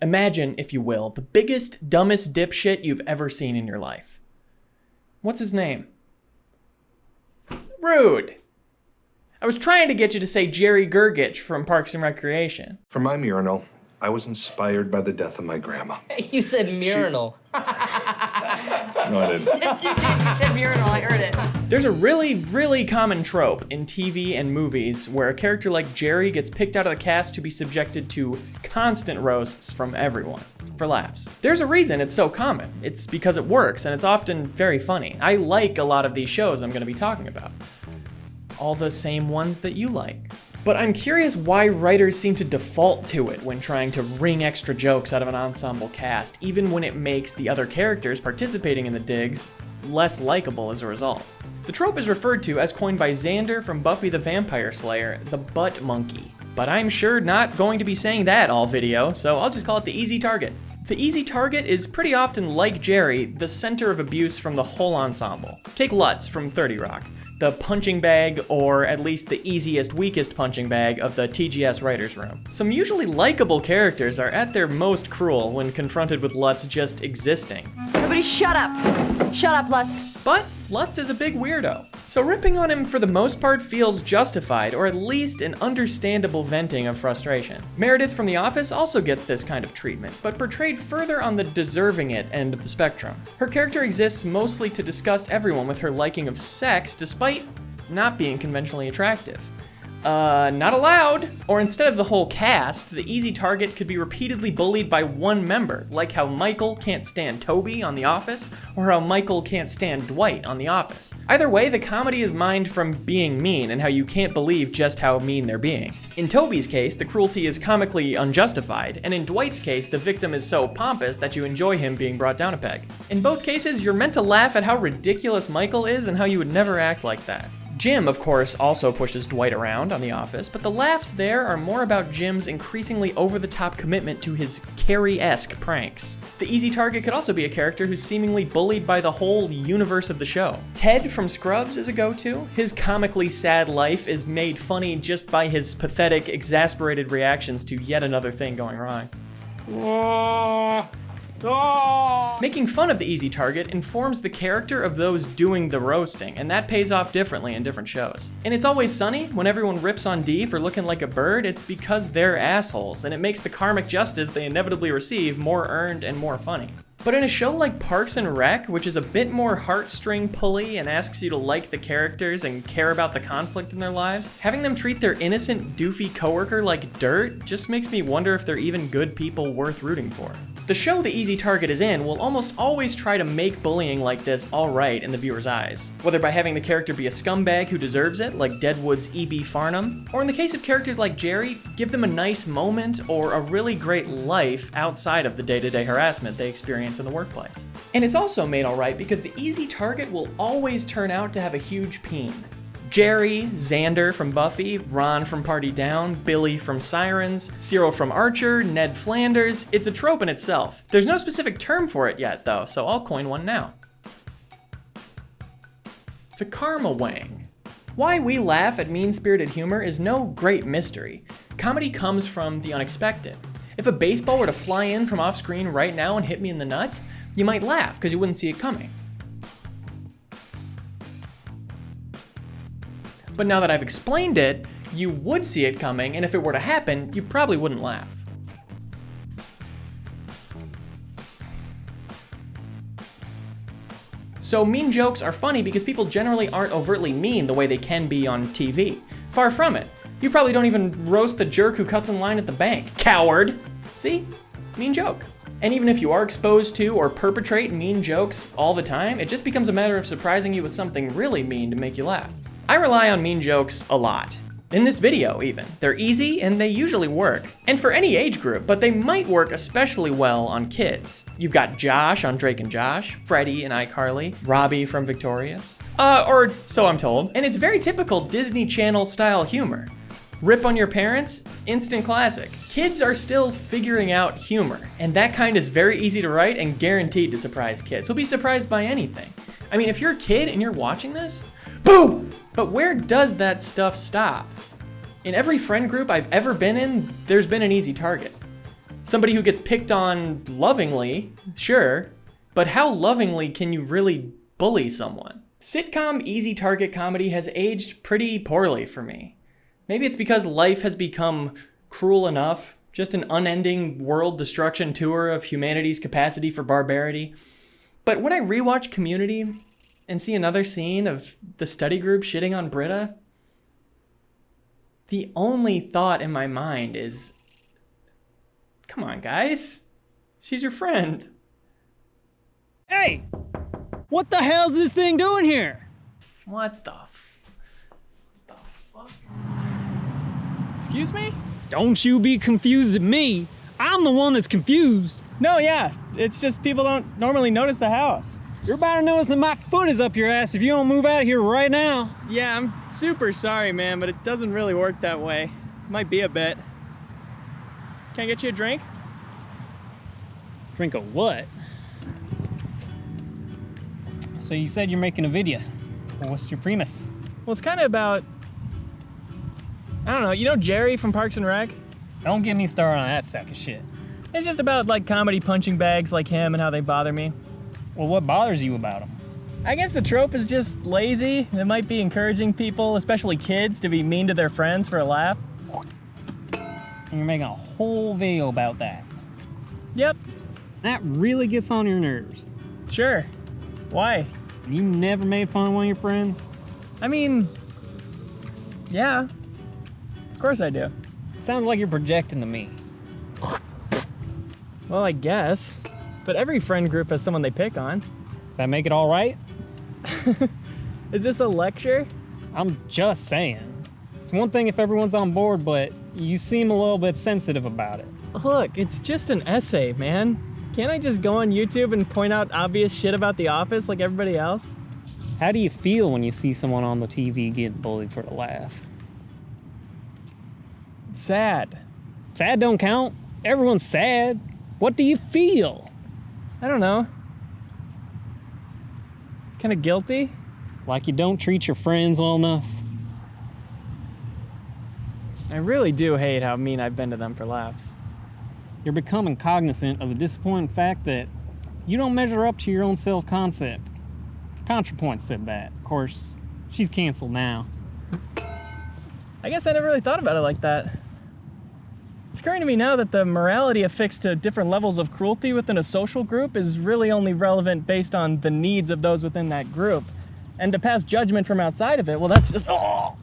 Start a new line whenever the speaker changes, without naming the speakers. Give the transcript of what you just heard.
Imagine, if you will, the biggest, dumbest dipshit you've ever seen in your life. What's his name? Rude. I was trying to get you to say Jerry Gergich from Parks and Recreation.
For my mural, I was inspired by the death of my grandma.
You said mural.
No, I didn't.
Yes, you did. You said mural. I heard it.
There's a really, really common trope in TV and movies where a character like Jerry gets picked out of the cast to be subjected to constant roasts from everyone, for laughs. There's a reason it's so common. It's because it works, and it's often very funny. I like a lot of these shows I'm going to be talking about. All the same ones that you like. But I'm curious why writers seem to default to it when trying to wring extra jokes out of an ensemble cast, even when it makes the other characters participating in the digs less likable as a result. The trope is referred to, as coined by Xander from Buffy the Vampire Slayer, the butt monkey. But I'm sure not going to be saying that all video, so I'll just call it the easy target. The easy target is pretty often, like Jerry, the center of abuse from the whole ensemble. Take Lutz from 30 Rock, the punching bag, or at least the easiest, weakest punching bag of the TGS writer's room. Some usually likable characters are at their most cruel when confronted with Lutz just existing.
Everybody shut up. Shut up, Lutz.
But Lutz is a big weirdo, so ripping on him for the most part feels justified, or at least an understandable venting of frustration. Meredith from The Office also gets this kind of treatment, but portrayed further on the deserving it end of the spectrum. Her character exists mostly to disgust everyone with her liking of sex, despite not being conventionally attractive. Not allowed. Or instead of the whole cast, the easy target could be repeatedly bullied by one member, like how Michael can't stand Toby on The Office, or how Michael can't stand Dwight on The Office. Either way, the comedy is mined from being mean and how you can't believe just how mean they're being. In Toby's case, the cruelty is comically unjustified, and in Dwight's case, the victim is so pompous that you enjoy him being brought down a peg. In both cases, you're meant to laugh at how ridiculous Michael is and how you would never act like that. Jim, of course, also pushes Dwight around on The Office, but the laughs there are more about Jim's increasingly over-the-top commitment to his Carrie-esque pranks. The easy target could also be a character who's seemingly bullied by the whole universe of the show. Ted from Scrubs is a go-to. His comically sad life is made funny just by his pathetic, exasperated reactions to yet another thing going wrong. Making fun of the easy target informs the character of those doing the roasting, and that pays off differently in different shows. In It's Always Sunny, when everyone rips on Dee for looking like a bird, it's because they're assholes, and it makes the karmic justice they inevitably receive more earned and more funny. But in a show like Parks and Rec, which is a bit more heartstring pulley and asks you to like the characters and care about the conflict in their lives, having them treat their innocent, doofy coworker like dirt just makes me wonder if they're even good people worth rooting for. The show the easy target is in will almost always try to make bullying like this alright in the viewer's eyes, whether by having the character be a scumbag who deserves it, like Deadwood's E.B. Farnham, or in the case of characters like Jerry, give them a nice moment or a really great life outside of the day-to-day harassment they experience in the workplace. And it's also made alright because the easy target will always turn out to have a huge peen. Jerry, Xander from Buffy, Ron from Party Down, Billy from Sirens, Cyril from Archer, Ned Flanders. It's a trope in itself. There's no specific term for it yet though, so I'll coin one now. The Karma Wang. Why we laugh at mean-spirited humor is no great mystery. Comedy comes from the unexpected. If a baseball were to fly in from off-screen right now and hit me in the nuts, you might laugh because you wouldn't see it coming. But now that I've explained it, you would see it coming, and if it were to happen, you probably wouldn't laugh. So mean jokes are funny because people generally aren't overtly mean the way they can be on TV. Far from it. You probably don't even roast the jerk who cuts in line at the bank. Coward! See? Mean joke. And even if you are exposed to or perpetrate mean jokes all the time, it just becomes a matter of surprising you with something really mean to make you laugh. I rely on mean jokes a lot. In this video, even. They're easy and they usually work. And for any age group, but they might work especially well on kids. You've got Josh on Drake and Josh, Freddie in iCarly, Robbie from Victorious. Or so I'm told. And it's very typical Disney Channel style humor. Rip on your parents? Instant classic. Kids are still figuring out humor, and that kind is very easy to write and guaranteed to surprise kids. Who'll be surprised by anything. I mean, if you're a kid and you're watching this, boo! But where does that stuff stop? In every friend group I've ever been in, there's been an easy target. Somebody who gets picked on lovingly, sure, but how lovingly can you really bully someone? Sitcom easy target comedy has aged pretty poorly for me. Maybe it's because life has become cruel enough, just an unending world destruction tour of humanity's capacity for barbarity. But when I rewatch Community and see another scene of the study group shitting on Britta, the only thought in my mind is, come on, guys. She's your friend.
Hey! What the hell's this thing doing here?
What the fuck? Excuse me?
Don't you be confused at me. I'm the one that's confused.
No, yeah. It's just people don't normally notice the house.
You're about to notice that my foot is up your ass if you don't move out of here right now.
Yeah, I'm super sorry, man, but it doesn't really work that way. Might be a bit. Can I get you a drink?
Drink of what? So you said you're making a video. Well, what's your premise?
Well, it's kind of about, I don't know, you know Jerry from Parks and Rec?
Don't get me started on that sack of shit.
It's just about like comedy punching bags like him and how they bother me.
Well, what bothers you about him?
I guess the trope is just lazy. It might be encouraging people, especially kids, to be mean to their friends for a laugh.
And you're making a whole video about that.
Yep,
That really gets on your nerves.
sure. Why?
You never made fun of one of your friends?
I mean, yeah. Of course I do.
Sounds like you're projecting to me.
Well, I guess. But every friend group has someone they pick on.
Does that make it all right?
Is this a lecture?
I'm just saying. It's one thing if everyone's on board, but you seem a little bit sensitive about it.
Look, it's just an essay, man. Can't I just go on YouTube and point out obvious shit about The Office like everybody else?
How do you feel when you see someone on the TV getting bullied for a laugh?
Sad.
Sad don't count. Everyone's sad. What do you feel?
I don't know. Kind of guilty?
Like you don't treat your friends well enough?
I really do hate how mean I've been to them for laughs.
You're becoming cognizant of the disappointing fact that you don't measure up to your own self-concept. ContraPoint said that. Of course, she's canceled now.
I guess I never really thought about it like that. It's occurring to me now that the morality affixed to different levels of cruelty within a social group is really only relevant based on the needs of those within that group. And to pass judgment from outside of it, well, that's just, oh!